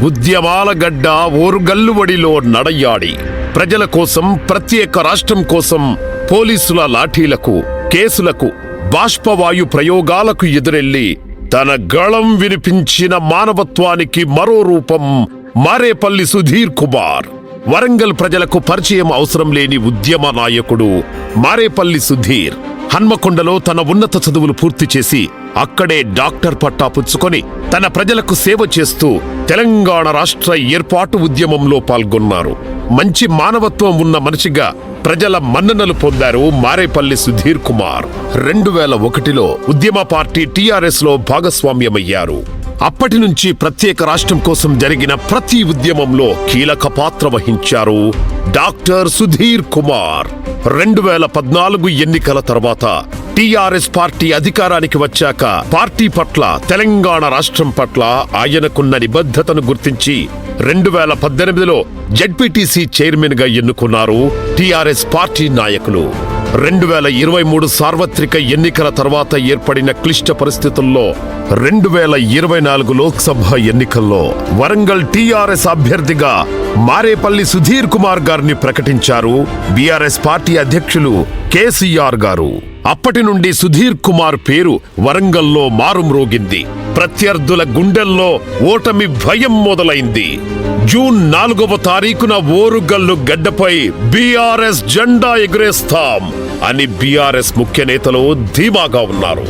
ఉద్యమాల గడ్డ ఓరుగల్లువడిలో నడయాడి ప్రజల కోసం, ప్రత్యేక రాష్ట్రం కోసం పోలీసుల లాఠీలకు, కేసులకు, బాష్పవాయు ప్రయోగాలకు ఎదురెళ్లి తన గళం వినిపించిన మానవత్వానికి మరో రూపం మారేపల్లి సుధీర్ కుమార్. వరంగల్ ప్రజలకు పరిచయం అవసరం లేని ఉద్యమ నాయకుడు మారేపల్లి సుధీర్. హన్మకొండలో తన ఉన్నత చదువులు పూర్తి చేసి అక్కడే డాక్టర్ పట్టా పుచ్చుకొని తన ప్రజలకు సేవ చేస్తూ తెలంగాణ రాష్ట్ర ఏర్పాటు ఉద్యమంలో పాల్గొన్నారు. మంచి మానవత్వం ఉన్న మనిషిగా ప్రజల మన్ననలు పొందారు మారేపల్లి సుధీర్ కుమార్. 2001లో ఉద్యమ పార్టీ టీఆర్ఎస్ లో భాగస్వామ్యమయ్యారు. అప్పటి నుంచి ప్రత్యేక రాష్ట్రం కోసం జరిగిన ప్రతి ఉద్యమంలో కీలక పాత్ర వహించారు డాక్టర్ సుధీర్ కుమార్. 2014 ఎన్నికల తర్వాత టీఆర్ఎస్ పార్టీ అధికారానికి వచ్చాక పార్టీ పట్ల, తెలంగాణ రాష్ట్రం పట్ల ఆయనకున్న నిబద్ధతను గుర్తించి 2018లో జెడ్పీటీసీ చైర్మన్ గా ఎన్నుకున్నారు టీఆర్ఎస్ పార్టీ నాయకులు. 2023 సార్వత్రిక ఎన్నికల తర్వాత ఏర్పడిన క్లిష్ట పరిస్థితుల్లో 2024 లోక్సభ ఎన్నికల్లో వరంగల్ టీఆర్ఎస్ అభ్యర్థిగా మారేపల్లి సుధీర్ కుమార్ గారిని ప్రకటించారు బీఆర్ఎస్ పార్టీ అధ్యక్షులు కేసీఆర్ గారు. అప్పటి నుండి సుధీర్ కుమార్ పేరు వరంగల్లో మారుమ్రోగింది. ప్రత్యర్థుల గుండెల్లో ఓటమి భయం మొదలైంది. జూన్ 4వ తారీఖున ఓరుగల్లు గడ్డపై బీఆర్ఎస్ జెండా ఎగురేస్తాం అని బీఆర్ఎస్ ముఖ్య నేతలు ధీమాగా ఉన్నారు.